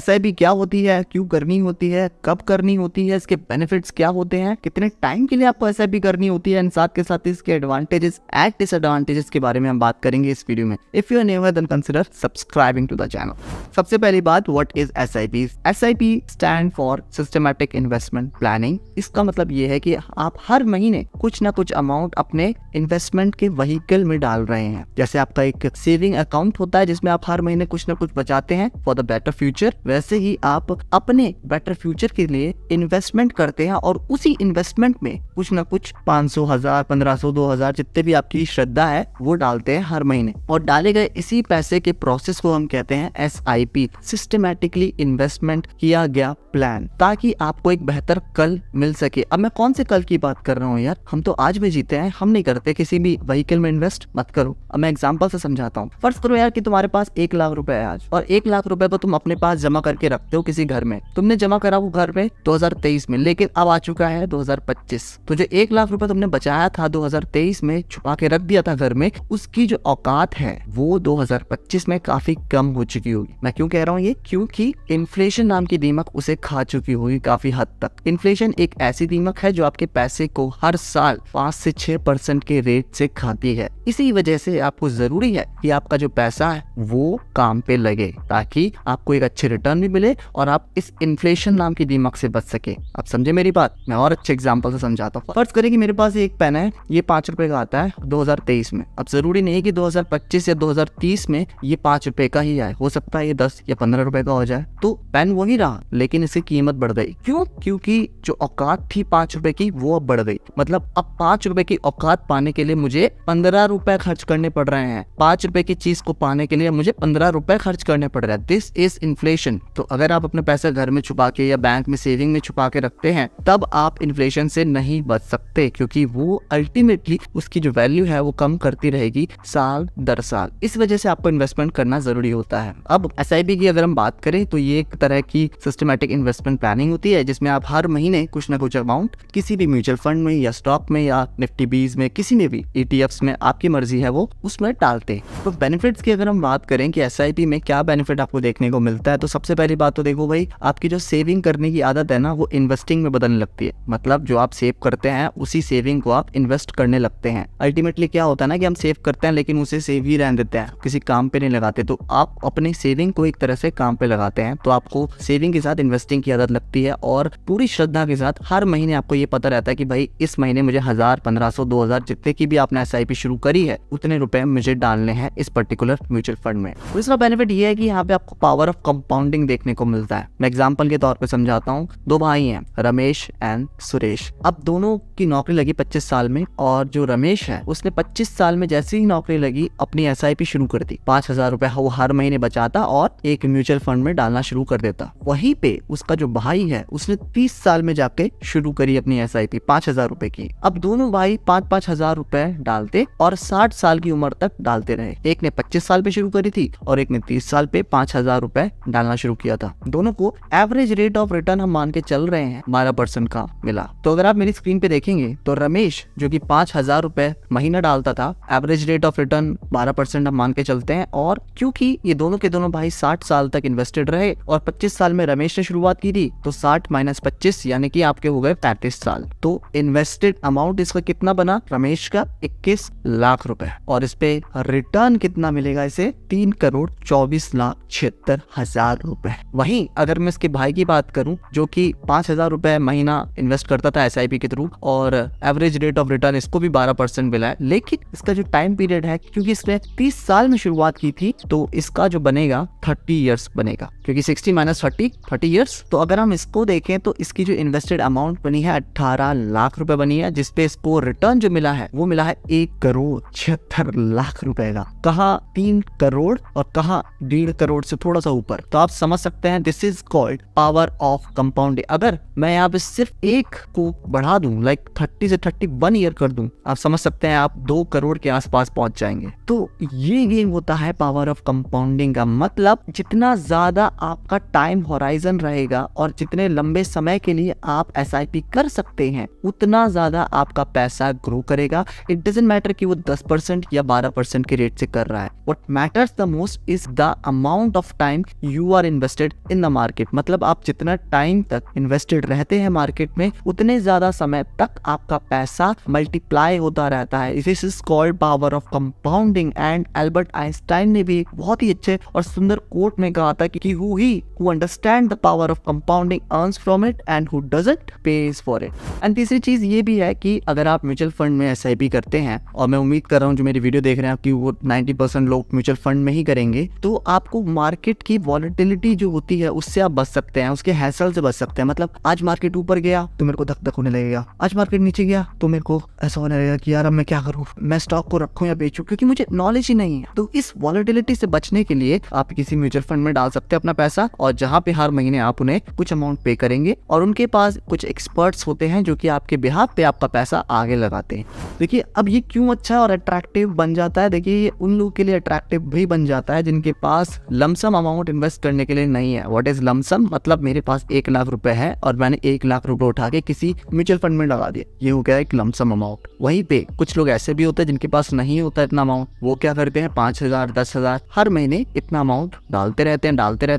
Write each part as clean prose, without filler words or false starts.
SIP क्या होती है, क्यों करनी होती है, कब करनी होती है, इसके बेनिफिट्स क्या होते हैं, कितने टाइम के लिए आपको एसआईपी करनी होती है, एंड साथ के साथ इसके एडवांटेजेस एंड डिसएडवांटेजेस के बारे में हम बात करेंगे इस वीडियो में। If you are new then consider subscribing to the channel. सबसे पहली बात, what is SIP? SIP stand for systematic investment planning. इसका मतलब ये है कि आप हर महीने कुछ ना कुछ अमाउंट अपने इन्वेस्टमेंट के व्हीकल में डाल रहे हैं। जैसे आपका एक सेविंग अकाउंट होता है जिसमें आप हर महीने कुछ ना कुछ बचाते हैं फॉर द बेटर फ्यूचर, वैसे ही आप अपने बेटर फ्यूचर के लिए इन्वेस्टमेंट करते हैं और उसी इन्वेस्टमेंट में कुछ ना कुछ 500, 1000, 1500, 2000 जितने भी आपकी श्रद्धा है वो डालते हैं हर महीने, और डाले गए इसी पैसे के प्रोसेस को हम कहते हैं एसआईपी, सिस्टमैटिकली इन्वेस्टमेंट किया गया प्लान, ताकि आपको एक बेहतर कल मिल सके। अब मैं कौन से कल की बात कर रहा हूँ यार, हम तो आज में जीते हैं, हम नहीं करते किसी भी व्हीकल में इन्वेस्ट मत करो। अब मैं एग्जांपल से समझाता हूँ। फर्ज करो यार कि तुम्हारे पास 1 लाख रुपए है आज, और 1 लाख रुपए तो तुम अपने पास जमा करके रखते हो किसी घर में। तुमने जमा करा वो घर में 2023 में, लेकिन अब आ चुका है 2025। तो जो 1 लाख रुपए तुमने बचाया था 2023 में, छुपा के रख दिया था घर में, उसकी जो औकात है वो 2025 में काफी कम हो चुकी होगी। मैं क्यों कह रहा हूँ ये? क्योंकि इन्फ्लेशन नाम की दीमक उसे खा चुकी होगी काफी हद तक। इन्फ्लेशन एक ऐसी दीमक है जो आपके पैसे को हर साल 5 से 6% के रेट से खाती है। इसी वजह से आपको जरूरी है कि आपका जो पैसा है वो काम पे लगे, ताकि आपको एक अच्छे रिटर्न भी मिले और आप इस इन्फ्लेशन नाम की दीमक से बच सके। आप समझे मेरी बात? मैं और अच्छे एग्जांपल से समझाता हूँ। फर्ज करें कि मेरे पास एक पेन है, ये 5 रुपए का आता है 2023 में। अब जरूरी नहीं कि 2025 या 2030 में ये 5 रुपए का ही आए, हो सकता है ये 10 या 15 रुपए का हो जाए। तो पेन वही रहा, लेकिन इसकी कीमत बढ़ गई। क्यों? क्योंकि जो औकात थी 5 रुपए की वो अब बढ़ गई। मतलब अब 5 रुपए की औकात पाने के लिए मुझे 15 रुपए खर्च करने पड़ रहे हैं। 5 रुपए की चीज को पाने के लिए मुझे 15 रुपए खर्च करने पड़ रहे हैं। This is inflation. तो अगर आप अपने पैसे घर में छुपा के या बैंक में सेविंग में छुपा के रखते हैं, तब आप इन्फ्लेशन से नहीं बच सकते, क्योंकि वो अल्टीमेटली उसकी जो वैल्यू है वो कम करती रहेगी साल दर साल। इस वजह से आपको इन्वेस्टमेंट करना जरूरी होता है। अब एसआईपी की अगर हम बात करें तो ये एक तरह की सिस्टमैटिक इन्वेस्टमेंट प्लानिंग होती है, जिसमें आप हर महीने कुछ ना कुछ अमाउंट किसी भी म्यूचुअल फंड में या स्टॉक में या निफ्टी 20 में, किसी में भी ETFs में, आपकी मर्जी है वो, उसमें डालते हैं। तो बेनिफिट्स की अगर हम बात करें कि एसआईपी में क्या बेनिफिट आपको देखने को मिलता है, तो सबसे पहली बात तो देखो भाई, आपकी जो सेविंग करने की आदत है ना वो इन्वेस्टिंग में बदलने लगती है। मतलब जो आप सेव करते हैं उसी सेविंग को आप इन्वेस्ट करने लगते हैं। अल्टीमेटली क्या होता है ना कि हम सेव करते हैं लेकिन उसे सेव ही रहने देते हैं, किसी काम पे नहीं लगाते। तो आप अपनी सेविंग को एक तरह से काम पे लगाते हैं, तो आपको सेविंग के साथ इन्वेस्टिंग की आदत लगती है, और पूरी श्रद्धा के साथ हर महीने आपको ये पता रहता है कि भाई इस महीने मुझे 1000, 1500, 2000 जितने की भी आपने एसआईपी शुरू करी है उतने रुपए मुझे डालने हैं इस पर्टिकुलर म्यूचुअल फंड में। दूसरा बेनिफिट ये है कि यहाँ पे आपको पावर ऑफ कंपाउंडिंग देखने को मिलता है। मैं एग्जांपल के तौर पे समझाता हूँ। 2 भाई हैं, रमेश एंड सुरेश। अब दोनों की नौकरी लगी 25 साल में, और जो रमेश है उसने 25 साल में जैसे ही नौकरी लगी अपनी एसआईपी शुरू कर दी। 5000 रुपए वो हर महीने बचाता और एक म्यूचुअल फंड में डालना शुरू कर देता। वहीं पे उसका जो भाई है उसने 30 साल में जाके शुरू करी अपनी एसआईपी 5000 रुपए की। अब दोनों भाई 5-5 हजार रुपए डालते और 60 साल की उम्र तक डालते रहे। एक ने 25 साल पे शुरू करी थी और एक ने 30 साल पे 5000 रुपए डालना शुरू किया था। दोनों को एवरेज रेट ऑफ रिटर्न हम मान के चल रहे हैं 12% का मिला। तो अगर आप मेरी स्क्रीन पे देखेंगे तो रमेश जो कि 5000 रुपए महीना डालता था, एवरेज रेट ऑफ रिटर्न 12% हम मान के चलते हैं। और क्योंकि ये दोनों के दोनों भाई 60 साल तक इन्वेस्टेड रहे और 25 साल में रमेश ने शुरुआत की थी, तो 60 - 25 यानी कि आपके हो गए 35 साल। तो इन्वेस्टेड अमाउंट इसका कितना बना? रमेश का 21 लाख रुपए। और इस पे रिटर्न कितना मिलेगा इसे? 3,24,76,000 रुपए। वहीं अगर मैं इसके भाई की बात करूं जो कि 5000 रुपए महीना इन्वेस्ट करता था एसआईपी के थ्रू, और एवरेज रेट ऑफ रिटर्न इसको भी 12% मिला है, लेकिन इसका जो टाइम पीरियड है, क्योंकि इसने 30 साल में शुरुआत की थी, तो इसका जो बनेगा 30 ईयर्स बनेगा, क्योंकि 60 - 30 ईयर्स। तो अगर हम इसको देखें तो इसकी जो इन्वेस्टेड अमाउंट बनी है 18 लाख रुपए बनी है, जिसपे इसको रिटर्न जो मिला है वो मिला है 1,76,00,000 रुपए का। कहा 3 करोड़ और कहा 1.5 करोड़ से थोड़ा सा ऊपर। तो आप समझ सकते हैं this is called power of compounding. अगर मैं यहाँ पे सिर्फ एक को बढ़ा दूं, लाइक 30 से 31 ईयर कर दूं, आप समझ सकते हैं आप 2 करोड़ के आसपास पहुंच जाएंगे। तो ये गेम होता है पावर ऑफ कंपाउंडिंग का। मतलब जितना ज्यादा आपका टाइम होराइजन रहेगा और जितने लंबे समय के लिए आप एसआईपी कर सकते हैं, उतना ज्यादा आपका पैसा ग्रो करेगा। इट डजंट मैटर कि वो 10% या 12% के रेट से कर रहा है। What matters the most is the amount of time you are invested in the market, मतलब आप जितना टाइम तक इन्वेस्टेड रहते हैं मार्केट में उतने ज्यादा समय तक आपका पैसा मल्टीप्लाई होता रहता है। This is called power of compounding. And Albert Einstein ने भी एक बहुत ही अच्छे और सुंदर कोट में कहा था कि who understand the power of compounding earns from it and who doesn't page for it. And तीसरी चीज ये भी है कि अगर आप म्यूचुअल फंड में SIP करते हैं, और मैं उम्मीद कर रहा हूँ जो मेरी वीडियो देख रहे हैं कि वो 90% लोग म्यूचुअल फंड में ही करेंगे, तो आपको मार्केट की वॉलेटिलिटी जो होती है उससे आप बच सकते हैं, उसके हैसल से बच सकते हैं। मतलब आज मार्केट ऊपर गया तो मेरे को धक धक होने लगेगा, आज मार्केट नीचे गया तो मेरे को ऐसा होने लगेगा कि यार अब मैं क्या करूँ, मैं स्टॉक को रखूँ या बेचूं, क्योंकि मुझे नॉलेज ही नहीं है। तो इस वॉलेटिलिटी से बचने के लिए आप किसी म्यूचुअल फंड में डाल सकते हैं अपना पैसा, और जहाँ पे हर महीने आप उन्हें कुछ अमाउंट पे करेंगे, और उनके पास कुछ एक्सपर्ट्स होते हैं जो कि आपके बिहाफ पे आपका पैसा आगे लगाते हैं। देखिए अब ये क्यों अच्छा और अट्रैक्टिव बन जाता है, देखिए ये उन लोगों के लिए अट्रैक्टिव भी बन जाता है जिनके पास लमसम अमाउंट इन्वेस्ट करने के लिए नहीं है। What is lump sum? मतलब मेरे पास 1 लाख रुपए है और मैंने 1 लाख रुपए उठा के किसी म्यूचुअल फंड में लगा दिया, ये हो गया एक लमसम अमाउंट। वहीं पे कुछ लोग ऐसे भी होते हैं जिनके पास नहीं होता इतना अमाउंट, वो क्या करते हैं 5,000 10,000 हर महीने इतना अमाउंट डालते रहते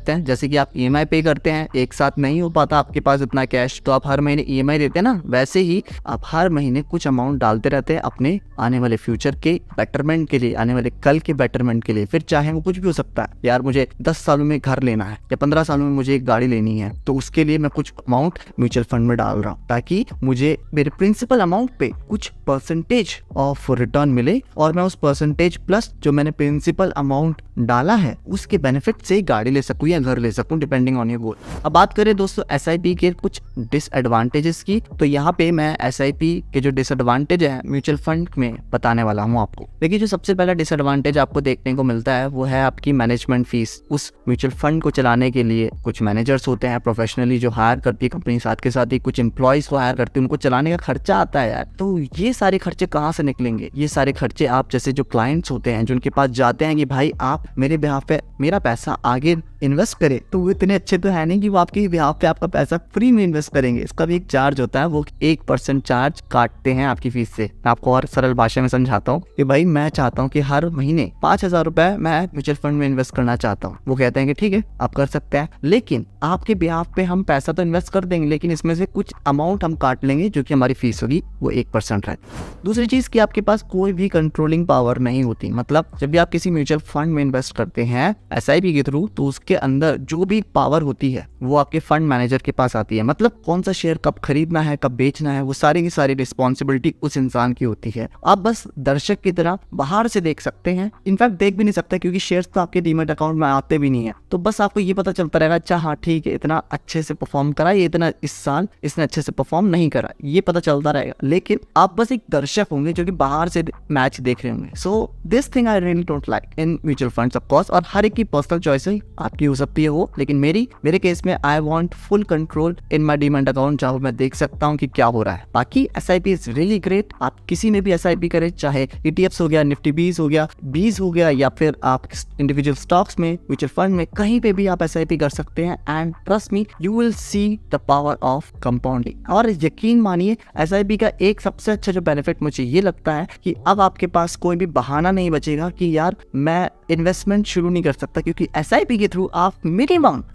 हैं। जैसे कि आप EMI पे करते हैं, एक साथ नहीं हो पाता आपके पास इतना कैश, तो आप हर महीने EMI देते हैं ना, वैसे ही आप हर महीने कुछ अमाउंट डालते रहते हैं अपने आने वाले फ्यूचर के बेटरमेंट के लिए, आने वाले कल के बेटरमेंट के लिए। फिर चाहे वो कुछ भी हो सकता है, यार मुझे 10 सालों में घर लेना है या 15 सालों में मुझे एक गाड़ी लेनी है, तो उसके लिए मैं कुछ अमाउंट म्यूचुअल फंड में डाल रहा हूँ ताकि मुझे मेरे प्रिंसिपल अमाउंट पे कुछ परसेंटेज ऑफ रिटर्न मिले, और मैं उस परसेंटेज प्लस जो मैंने प्रिंसिपल अमाउंट डाला है उसके बेनिफिट से गाड़ी ले सकूं या घर ले सकूं, डिपेंडिंग ऑन योर गोल। अब बात करें दोस्तों SIP के कुछ डिसएडवांटेजेस की, तो यहाँ पे मैं SIP के जो डिसएडवांटेज है म्यूचुअल फंड में बताने वाला हूँ आपको। देखिए जो सबसे पहला डिसएडवांटेज आपको देखने को मिलता है वो है आपकी मैनेजमेंट फीस। उस म्यूचुअल फंड को चलाने के लिए कुछ मैनेजर्स होते हैं प्रोफेशनली जो हायर करती है कंपनी, साथ के साथ ही कुछ एम्प्लॉयज को हायर करती है, उनको चलाने का खर्चा आता है यार। तो ये सारे खर्चे कहाँ से निकलेंगे? ये सारे खर्चे आप जैसे जो क्लाइंट्स होते हैं जो उनके पास जाते हैं कि भाई आप मेरे बिहाफ पे मेरा पैसा आगे इन्वेस्ट करें, तो वो इतने अच्छे तो है नहीं कि वो आपके बिहाफ पे आपका पैसा फ्री में इन्वेस्ट करेंगे। इसका भी एक चार्ज होता है, वो 1% चार्ज काटते हैं आपकी फीस से। मैं आपको और सरल भाषा में समझाता हूँ कि भाई मैं चाहता हूँ कि हर महीने 5,000 रुपए मैं म्यूचुअल फंड में इन्वेस्ट करना चाहता हूँ। वो कहते हैं कि ठीक है आप कर सकते हैं, लेकिन आपके बिहाफ पे हम पैसा तो इन्वेस्ट कर देंगे, लेकिन इसमें से कुछ अमाउंट हम काट लेंगे जो कि हमारी फीस होगी वो 1% रहती। दूसरी चीज कि आपके पास कोई भी कंट्रोलिंग पावर नहीं होती। मतलब जब भी आप किसी म्यूचुअल फंड में इन्वेस्ट करते हैं SIP के थ्रू, तो उसके अंदर जो भी पावर होती है वो आपके फंड मैनेजर के पास आती है। मतलब कौन सा शेयर कब खरीदना है कब बेचना है वो सारी की सारी रिस्पॉन्सिबिलिटी उस इंसान की होती है। आप बस दर्शक की तरह बाहर से देख सकते हैं, इनफैक्ट देख भी नहीं सकते क्योंकि शेयर्स तो आपके डीमैट अकाउंट में आते भी नहीं है। तो बस आपको ये पता चलता रहेगा अच्छा हाँ ठीक है इतना अच्छे से परफॉर्म करा, ये इतना इस साल इसने अच्छे से परफॉर्म नहीं करा, ये पता चलता रहेगा, लेकिन आप बस एक दर्शक होंगे जो कि बाहर से मैच देख रहे होंगे। So this thing I really don't like in mutual funds of course. और हर एक की पर्सनल चॉइस है, आपकी हो सकती है वो, लेकिन मेरे केस में I want full control in my demat account जहां मैं देख सकता हूं कि क्या हो रहा है। बाकी SIP इज रियली ग्रेट। आप किसी में भी SIP करें, चाहे ETFs हो गया, निफ्टी 20 हो गया, 20 हो गया, या फिर आप इंडिविजुअल स्टॉक्स में, म्यूचुअल फंड में, कहीं पे भी आप SIP कर सकते हैं। And trust me you will see the power of compounding. और यकीन मानिए SIP का एक सबसे अच्छा जो बेनिफिट मुझे ये लगता है कि अब आपके पास कोई भी बहाना नहीं बचेगा कि यार मैं इन्वेस्टमेंट शुरू नहीं कर सकता, क्योंकि SIP के थ्रू आप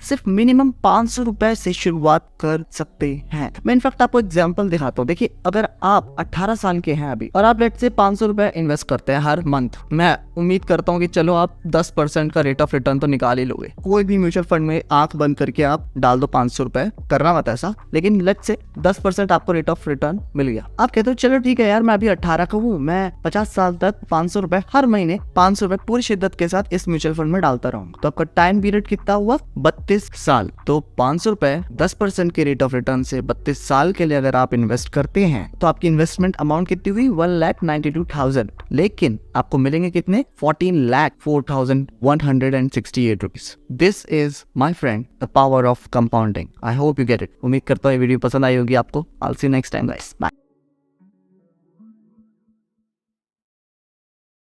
सिर्फ मिनिमम 500 रुपए से शुरुआत कर सकते हैं। मैं इनफैक्ट आपको एग्जांपल दिखाता हूँ। देखिए अगर आप 18 साल के हैं अभी और आप लेट से 500 रुपए इन्वेस्ट करते हैं हर मंथ, मैं उम्मीद करता हूँ कि चलो आप 10% का रेट ऑफ रिटर्न तो निकाल ही लोगे। कोई भी म्यूचुअल फंड में आंख बंद करके आप डाल दो 500 रुपए, करना मत ऐसा, लेकिन लेट से 10% आपको रेट ऑफ रिटर्न मिल गया। आप कहते हो चलो ठीक है यार मैं अभी 18 का हूँ, मैं 50 साल तक 500 रुपए हर महीने 500 रुपए पूरी शिद्दत के साथ इस म्यूचुअल फंड में डालता रहूंगा। तो आपका टाइम पीरियड कितना हुआ? 32 साल। तो 500 रुपए 10% के रेट ऑफ रिटर्न से 32 साल के लिए अगर आप इन्वेस्ट करते हैं तो आपकी इन्वेस्टमेंट अमाउंट कितनी हुई? 1,92,000। लेकिन आपको मिलेंगे कितने? 14,04,168 rupees. This is my friend the power of compounding. I hope you get it. उम्मीद करता हूँ ये वीडियो पसंद आई होगी आपको। I will see you next time guys. Bye.